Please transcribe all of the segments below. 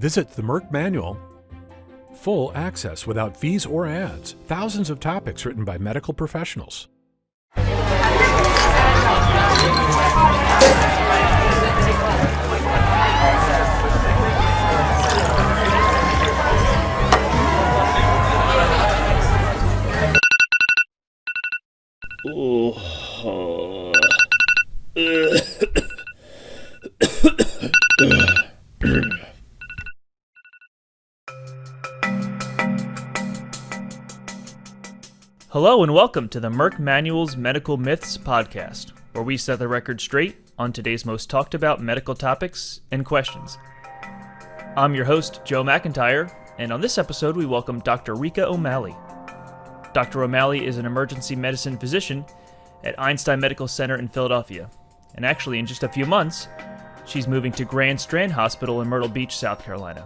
Visit the Merck Manual. Full access without fees or ads. Thousands of topics written by medical professionals. Hello and welcome to the Merck Manual's Medical Myths podcast, where we set the record straight on today's most talked about medical topics and questions. I'm your host, Joe McIntyre, and on this episode we welcome Dr. Rika O'Malley. Dr. O'Malley is an emergency medicine physician at Einstein Medical Center in Philadelphia, and actually in just a few months, she's moving to Grand Strand Hospital in Myrtle Beach, South Carolina.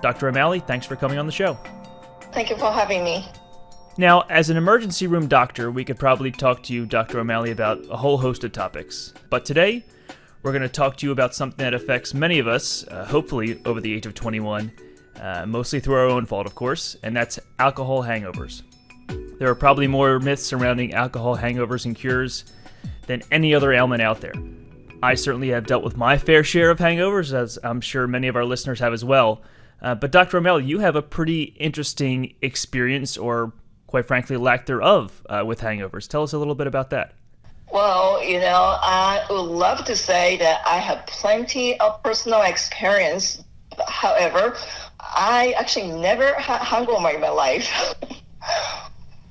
Dr. O'Malley, thanks for coming on the show. Thank you for having me. Now, as an emergency room doctor, we could probably talk to you, Dr. O'Malley, about a whole host of topics. But today, we're going to talk to you about something that affects many of us, hopefully over the age of 21, mostly through our own fault, of course, and that's alcohol hangovers. There are probably more myths surrounding alcohol hangovers and cures than any other ailment out there. I certainly have dealt with my fair share of hangovers, as I'm sure many of our listeners have as well. But Dr. O'Malley, you have a pretty interesting experience, or quite frankly, lack thereof, with hangovers. Tell us a little bit about that. Well, I would love to say that I have plenty of personal experience. However, I actually never had hangover in my life.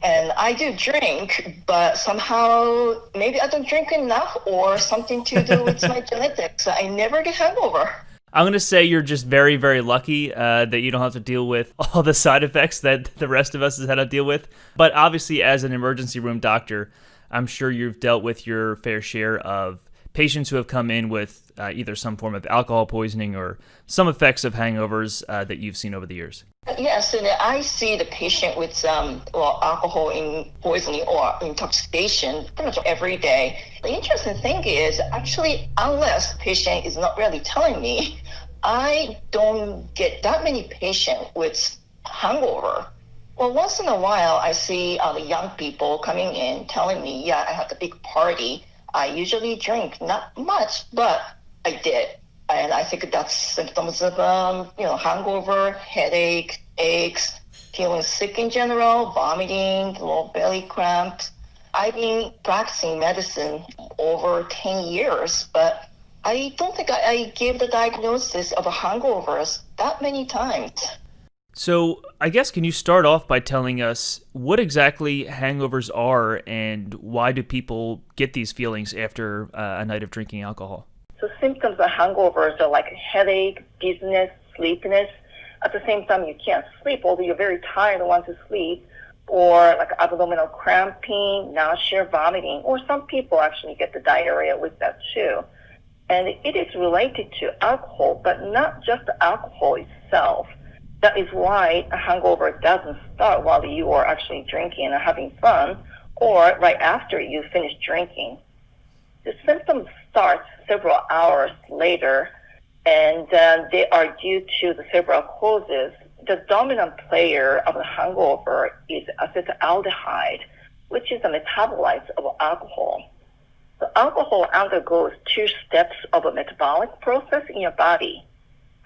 And I do drink, but somehow maybe I don't drink enough or something to do with my genetics. I never get hangover. I'm going to say you're just very, very lucky that you don't have to deal with all the side effects that the rest of us has had to deal with. But obviously, as an emergency room doctor, I'm sure you've dealt with your fair share of patients who have come in with either some form of alcohol poisoning or some effects of hangovers that you've seen over the years. Yes, and I see the patient with alcohol poisoning or intoxication pretty much every day. The interesting thing is, actually, unless the patient is not really telling me, I don't get that many patients with hangover. Well, once in a while, I see the young people coming in telling me, yeah, I had a big party. I usually drink, not much, but I did. And I think that's symptoms of, hangover, headache, aches, feeling sick in general, vomiting, low belly cramps. I've been practicing medicine over 10 years, but I don't think I gave the diagnosis of hangovers that many times. So I guess, can you start off by telling us what exactly hangovers are and why do people get these feelings after a night of drinking alcohol? So symptoms of hangovers are like headache, dizziness, sleepiness. At the same time, you can't sleep, although you're very tired and want to sleep, or like abdominal cramping, nausea, vomiting, or some people actually get the diarrhea with that too. And it is related to alcohol, but not just the alcohol itself. That is why a hangover doesn't start while you are actually drinking and having fun, or right after you finish drinking. The symptoms start several hours later, and they are due to the several causes. The dominant player of the hangover is acetaldehyde, which is a metabolite of alcohol. So alcohol undergoes two steps of a metabolic process in your body.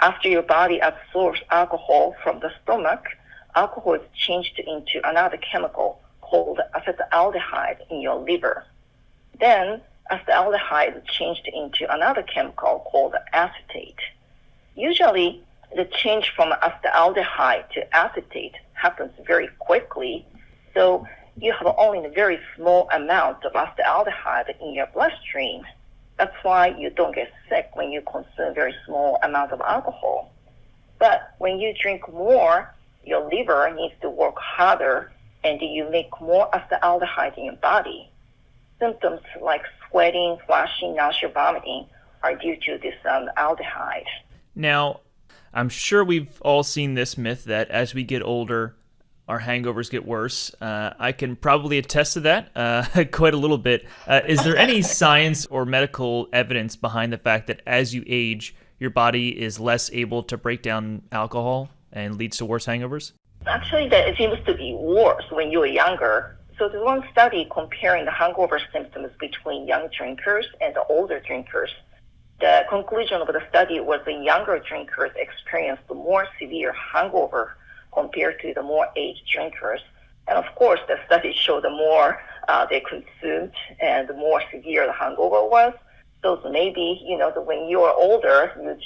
After your body absorbs alcohol from the stomach, alcohol is changed into another chemical called acetaldehyde in your liver. Then acetaldehyde is changed into another chemical called acetate. Usually, the change from acetaldehyde to acetate happens very quickly, so you have only a very small amount of acetaldehyde in your bloodstream. That's why you don't get sick when you consume a very small amount of alcohol. But when you drink more, your liver needs to work harder and you make more acetaldehyde in your body. Symptoms like sweating, flushing, nausea, vomiting are due to this aldehyde. Now, I'm sure we've all seen this myth that as we get older, our hangovers get worse. I can probably attest to that quite a little bit. Is there any science or medical evidence behind the fact that as you age, your body is less able to break down alcohol and leads to worse hangovers? Actually, that it seems to be worse when you're younger. So there's one study comparing the hangover symptoms between young drinkers and the older drinkers. The conclusion of the study was the younger drinkers experienced more severe hangover compared to the more aged drinkers. And of course, the study showed the more they consumed and the more severe the hangover was. So maybe, when you're older, you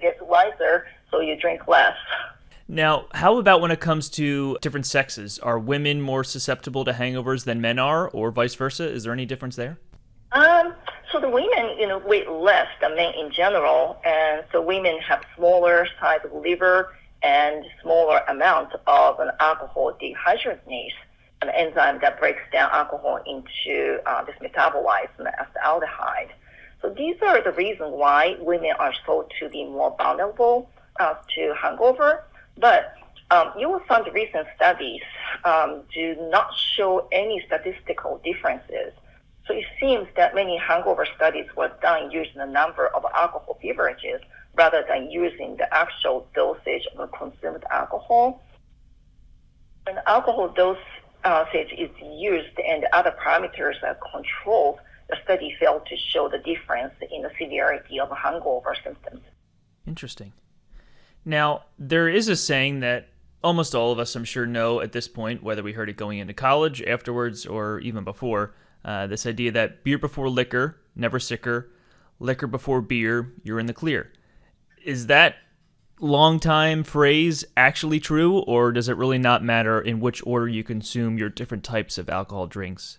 get wiser, so you drink less. Now, how about when it comes to different sexes? Are women more susceptible to hangovers than men are, or vice versa? Is there any difference there? So the women, weigh less than men in general, and so women have smaller size of liver and smaller amounts of an alcohol dehydrogenase, an enzyme that breaks down alcohol into this metabolized as aldehyde. So these are the reasons why women are thought to be more vulnerable to hangover. But you will find recent studies do not show any statistical differences. So it seems that many hangover studies were done using the number of alcohol beverages rather than using the actual dosage of consumed alcohol. When alcohol dosage is used and other parameters are controlled, the study failed to show the difference in the severity of hangover symptoms. Interesting. Now, there is a saying that almost all of us, I'm sure, know at this point, whether we heard it going into college, afterwards, or even before, this idea that beer before liquor, never sicker, liquor before beer, you're in the clear. Is that long-time phrase actually true, or does it really not matter in which order you consume your different types of alcohol drinks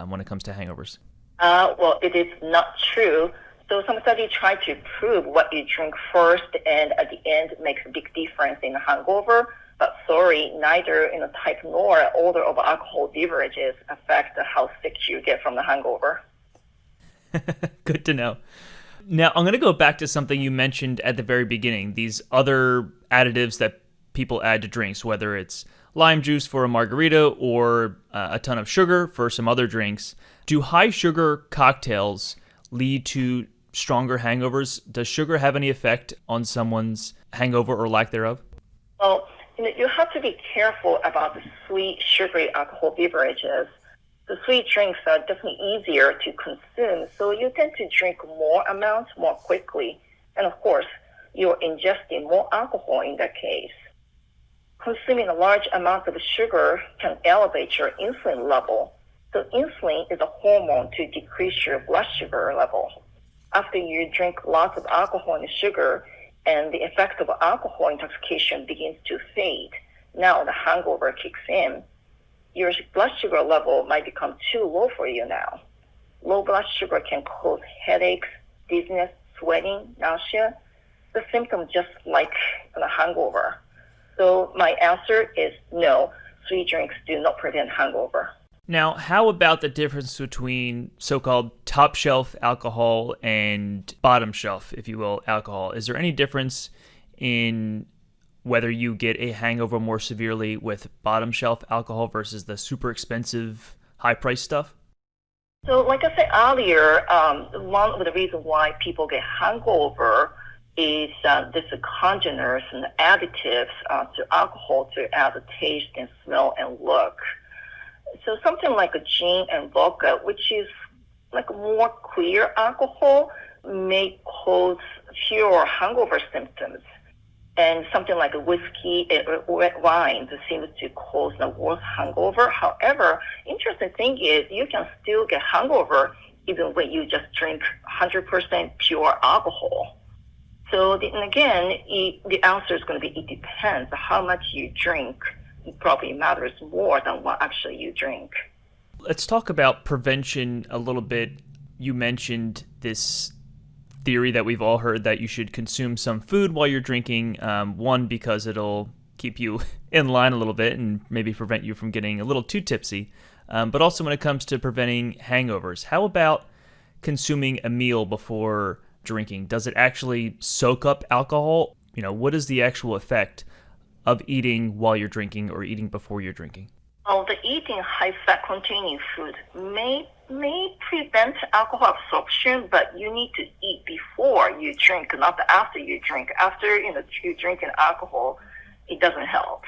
when it comes to hangovers? Well, it is not true. So some studies try to prove what you drink first and at the end makes a big difference in the hangover. But sorry, neither type nor order of alcohol beverages affect how sick you get from the hangover. Good to know. Now, I'm going to go back to something you mentioned at the very beginning, these other additives that people add to drinks, whether it's lime juice for a margarita or a ton of sugar for some other drinks. Do high sugar cocktails lead to stronger hangovers? Does sugar have any effect on someone's hangover or lack thereof? Well, you have to be careful about the sweet, sugary alcohol beverages. The sweet drinks are definitely easier to consume, so you tend to drink more amounts more quickly. And of course, you're ingesting more alcohol in that case. Consuming a large amount of sugar can elevate your insulin level. So insulin is a hormone to decrease your blood sugar level. After you drink lots of alcohol and sugar, and the effect of alcohol intoxication begins to fade, now the hangover kicks in. Your blood sugar level might become too low for you now. Low blood sugar can cause headaches, dizziness, sweating, nausea, the symptom just like a hangover. So my answer is no, sweet drinks do not prevent hangover. Now, how about the difference between so-called top shelf alcohol and bottom shelf, if you will, alcohol? Is there any difference in whether you get a hangover more severely with bottom shelf alcohol versus the super expensive, high-priced stuff? So like I said earlier, one of the reasons why people get hangover is this congeners and additives to alcohol to add the taste and smell and look. So something like a gin and vodka, which is like more clear alcohol, may cause fewer hangover symptoms. And something like a whiskey or red wine seems to cause a worse hangover. However, interesting thing is you can still get hangover even when you just drink 100% pure alcohol. So then again, the answer is going to be it depends. How much you drink probably matters more than what actually you drink. Let's talk about prevention a little bit. You mentioned this theory that we've all heard that you should consume some food while you're drinking. One, because it'll keep you in line a little bit and maybe prevent you from getting a little too tipsy. But also when it comes to preventing hangovers, how about consuming a meal before drinking? Does it actually soak up alcohol? What is the actual effect of eating while you're drinking or eating before you're drinking? The eating high-fat containing food may may prevent alcohol absorption, but you need to eat before you drink, not after you drink. After you drink an alcohol, it doesn't help.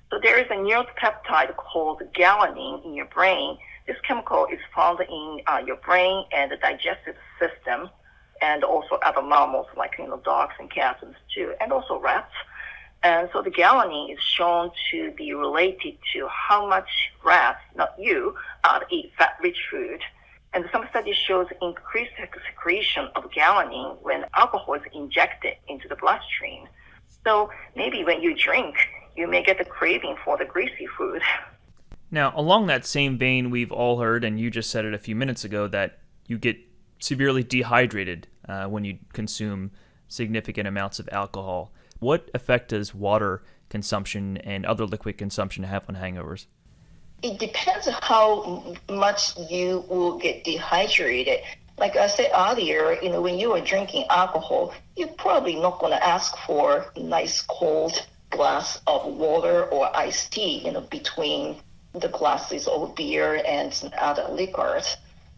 So there is a neuropeptide called galanin in your brain. This chemical is found in your brain and the digestive system, and also other mammals like dogs and cats too, and also rats. And so the galanin is shown to be related to how much rats, not you, eat fat-rich food. And some studies shows increased secretion of galanin when alcohol is injected into the bloodstream. So maybe when you drink, you may get the craving for the greasy food. Now, along that same vein, we've all heard, and you just said it a few minutes ago, that you get severely dehydrated when you consume significant amounts of alcohol. What effect does water consumption and other liquid consumption have on hangovers? It depends how much you will get dehydrated. Like I said earlier, when you are drinking alcohol, you're probably not going to ask for a nice cold glass of water or iced tea, between the glasses of beer and some other liquors.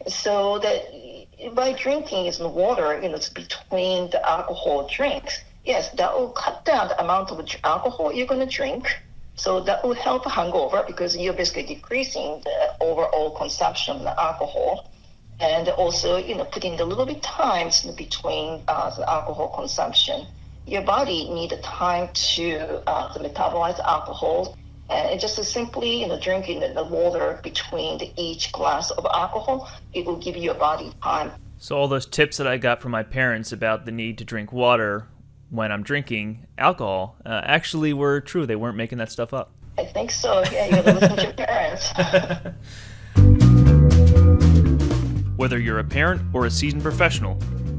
So that by drinking water, it's between the alcohol drinks. Yes, that will cut down the amount of alcohol you're going to drink. So that will help hangover because you're basically decreasing the overall consumption of the alcohol. And also, putting a little bit time between the alcohol consumption. Your body needs time to metabolize alcohol. And just simply, drinking the water between each glass of alcohol, it will give your body time. So all those tips that I got from my parents about the need to drink water when I'm drinking alcohol actually were true. They weren't making that stuff up. I think so. Yeah, you gotta listen to your parents. Whether you're a parent or a seasoned professional,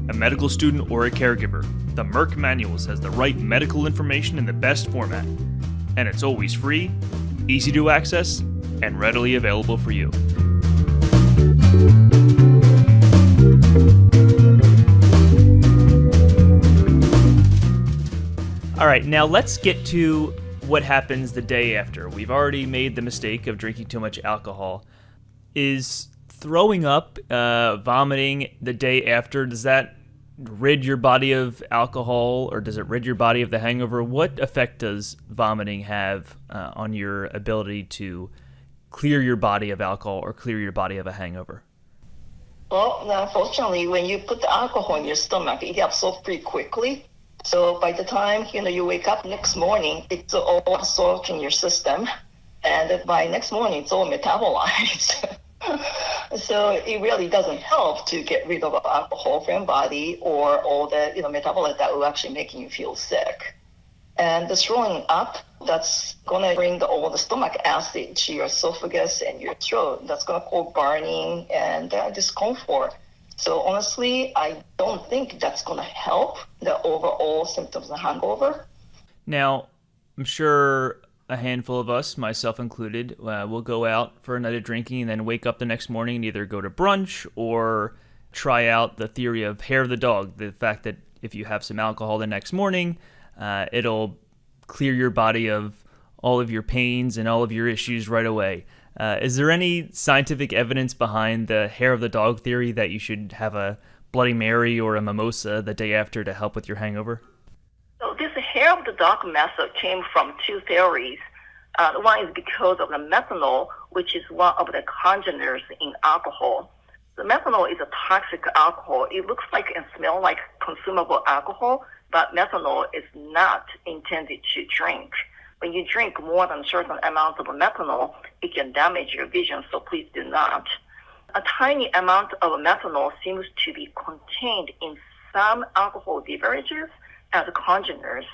a medical student or a caregiver, the Merck Manual has the right medical information in the best format. And it's always free, easy to access, and readily available for you. All right, now let's get to what happens the day after. We've already made the mistake of drinking too much alcohol. Is throwing up, vomiting the day after, does that rid your body of alcohol, or does it rid your body of the hangover? What effect does vomiting have on your ability to clear your body of alcohol or clear your body of a hangover? Well, unfortunately, when you put the alcohol in your stomach, it absorbs pretty quickly. So by the time, you wake up next morning, it's all absorbed in your system. And by next morning, it's all metabolized. So it really doesn't help to get rid of alcohol from your body or all the, metabolites that will actually make you feel sick. And the throwing up, that's going to bring all the stomach acid to your esophagus and your throat. That's going to cause burning and discomfort. So honestly, I don't think that's going to help the overall symptoms of hangover. Now, I'm sure a handful of us, myself included, will go out for a night of drinking and then wake up the next morning and either go to brunch or try out the theory of hair of the dog, the fact that if you have some alcohol the next morning, it'll clear your body of all of your pains and all of your issues right away. Is there any scientific evidence behind the hair of the dog theory that you should have a Bloody Mary or a mimosa the day after to help with your hangover? So this hair of the dog method came from two theories. One is because of the methanol, which is one of the congeners in alcohol. The methanol is a toxic alcohol. It looks like and smells like consumable alcohol, but methanol is not intended to drink. When you drink more than a certain amount of methanol, it can damage your vision, so please do not. A tiny amount of methanol seems to be contained in some alcohol beverages as congeners.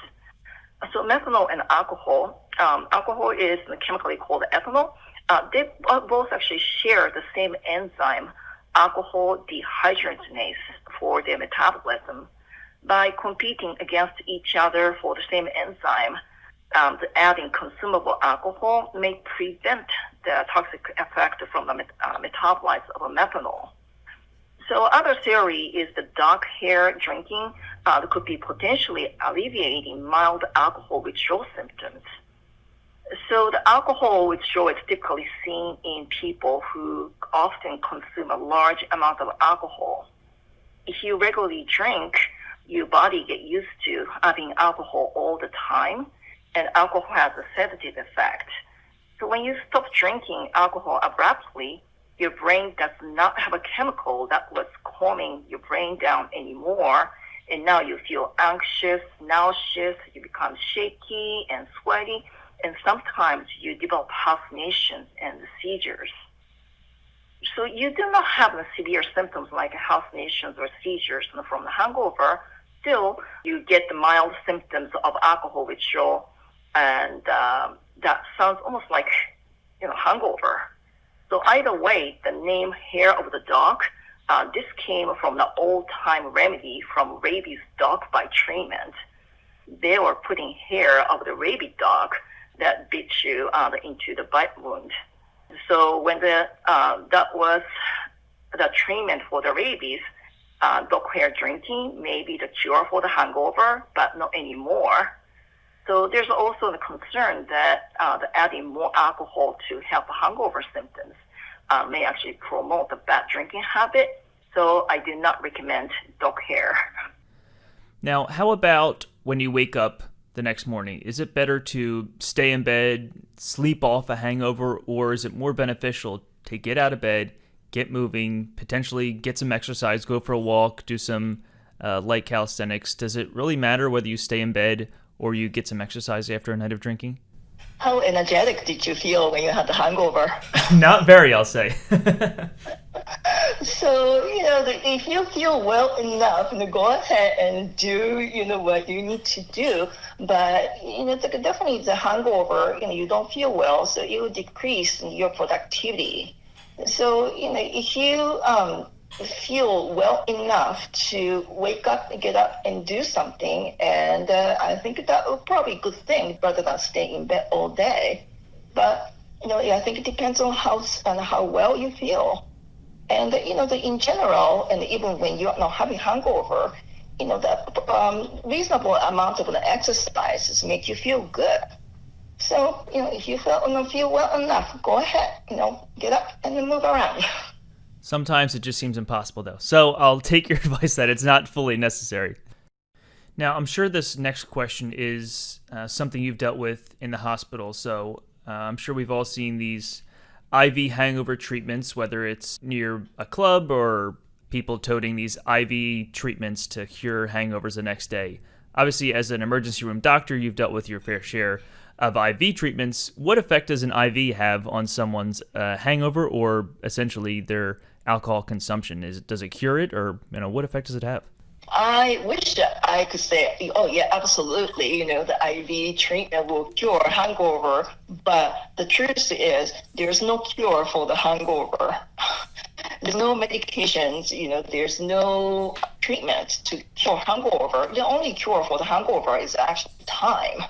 So methanol and alcohol, alcohol is chemically called ethanol. They both actually share the same enzyme, alcohol dehydrogenase, for their metabolism. By competing against each other for the same enzyme, adding consumable alcohol may prevent the toxic effect from the metabolites of methanol. So other theory is the dog hair drinking could be potentially alleviating mild alcohol withdrawal symptoms. So the alcohol withdrawal is typically seen in people who often consume a large amount of alcohol. If you regularly drink, your body gets used to having alcohol all the time, and alcohol has a sedative effect. So when you stop drinking alcohol abruptly, your brain does not have a chemical that was calming your brain down anymore, and now you feel anxious, nauseous, you become shaky and sweaty, and sometimes you develop hallucinations and seizures. So you do not have the severe symptoms like hallucinations or seizures from the hangover. Still, you get the mild symptoms of alcohol withdrawal, and that sounds almost like, hangover. So either way, the name hair of the dog, this came from the old-time remedy from rabies dog bite treatment. They were putting hair of the rabies dog that bit you into the bite wound. So when that was the treatment for the rabies, dog hair drinking may be the cure for the hangover, but not anymore. So there's also the concern that adding more alcohol to help hangover symptoms may actually promote the bad drinking habit. So I do not recommend dog hair. Now, how about when you wake up the next morning? Is it better to stay in bed, sleep off a hangover, or is it more beneficial to get out of bed, get moving, potentially get some exercise, go for a walk, do some light calisthenics? Does it really matter whether you stay in bed or you get some exercise after a night of drinking? How energetic did you feel when you had the hangover? Not very, I'll say. So, if you feel well enough, go ahead and do, what you need to do. But, definitely the hangover, you don't feel well, so it will decrease your productivity. So, if you feel well enough to wake up and get up and do something, and I think that would probably be a good thing rather than staying in bed all day. But, I think it depends on how well you feel. And, in general, and even when you're not having hangover, the reasonable amount of the exercises make you feel good. So, if you feel well enough, go ahead, get up and move around. Sometimes it just seems impossible, though. So I'll take your advice that it's not fully necessary. Now, I'm sure this next question is something you've dealt with in the hospital. So I'm sure we've all seen these IV hangover treatments, whether it's near a club or people toting these IV treatments to cure hangovers the next day. Obviously, as an emergency room doctor, you've dealt with your fair share of IV treatments. What effect does an IV have on someone's hangover or essentially their alcohol consumption? Does it cure it, or what effect does it have? I wish that I could say, oh yeah, absolutely, the IV treatment will cure hangover, but the truth is there's no cure for the hangover. There's no medications, there's no treatment to cure hangover. The only cure for the hangover is actually time.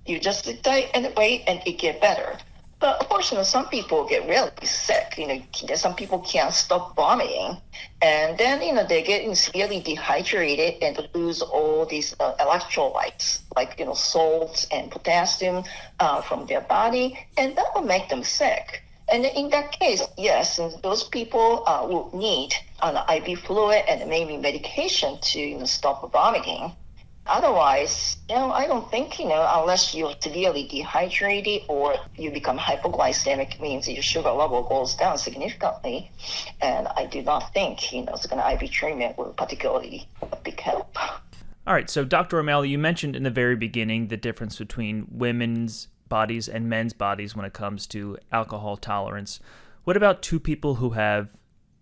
You just sit there and wait and it get better. But of course, some people get really sick. Some people can't stop vomiting. And then, they get severely dehydrated and lose all these electrolytes, like, salts and potassium from their body. And that will make them sick. And in that case, yes, those people will need an IV fluid and maybe medication to stop vomiting. Otherwise, I don't think, unless you're severely dehydrated or you become hypoglycemic, means your sugar level goes down significantly. And I do not think, IV treatment will particularly be a big help. All right, so Dr. O'Malley, you mentioned in the very beginning the difference between women's bodies and men's bodies when it comes to alcohol tolerance. What about two people who have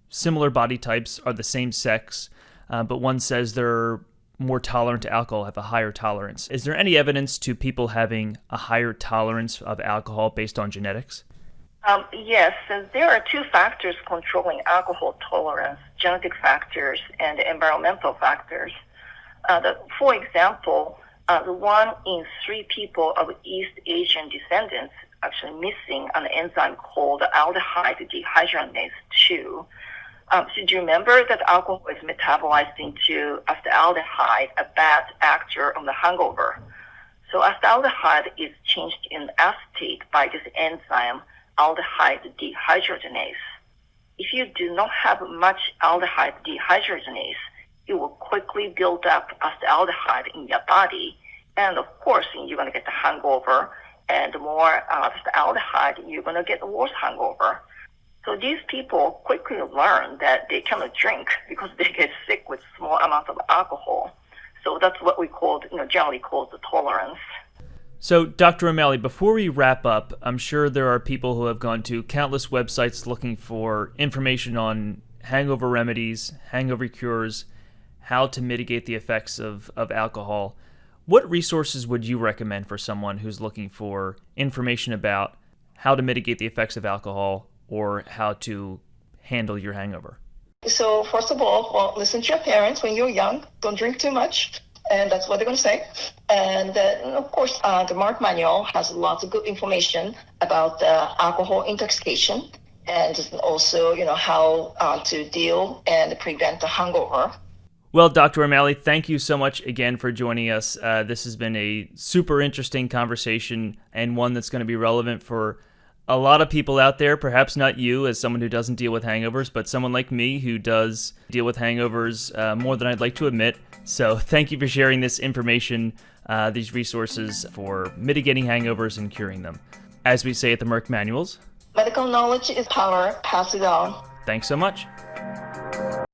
similar body types, are the same sex, but one says they're more tolerant to alcohol, have a higher tolerance? Is there any evidence to people having a higher tolerance of alcohol based on genetics? Yes, and there are two factors controlling alcohol tolerance: genetic factors and environmental factors. For example, the 1 in 3 people of East Asian descendants actually missing an enzyme called aldehyde dehydrogenase 2. So do you remember that alcohol is metabolized into acetaldehyde, a bad actor of the hangover? So So acetaldehyde is changed in acetate by this enzyme, aldehyde dehydrogenase. If you do not have much aldehyde dehydrogenase, it will quickly build up acetaldehyde in your body. And of course, you're going to get the hangover, and the more aldehyde, you're going to get a worse hangover. So these people quickly learn that they cannot drink because they get sick with small amounts of alcohol. So that's what we call, generally called the tolerance. So, Dr. O'Malley, before we wrap up, I'm sure there are people who have gone to countless websites looking for information on hangover remedies, hangover cures, how to mitigate the effects of alcohol. What resources would you recommend for someone who's looking for information about how to mitigate the effects of alcohol or how to handle your hangover? So first of all, listen to your parents when you're young. Don't drink too much. And that's what they're going to say. And of course, the Merck Manual has lots of good information about alcohol intoxication and also, how to deal and prevent the hangover. Well, Dr. O'Malley, thank you so much again for joining us. This has been a super interesting conversation and one that's going to be relevant for a lot of people out there, perhaps not you as someone who doesn't deal with hangovers, but someone like me who does deal with hangovers more than I'd like to admit. So thank you for sharing this information, these resources for mitigating hangovers and curing them. As we say at the Merck Manuals, medical knowledge is power. Pass it on. Thanks so much.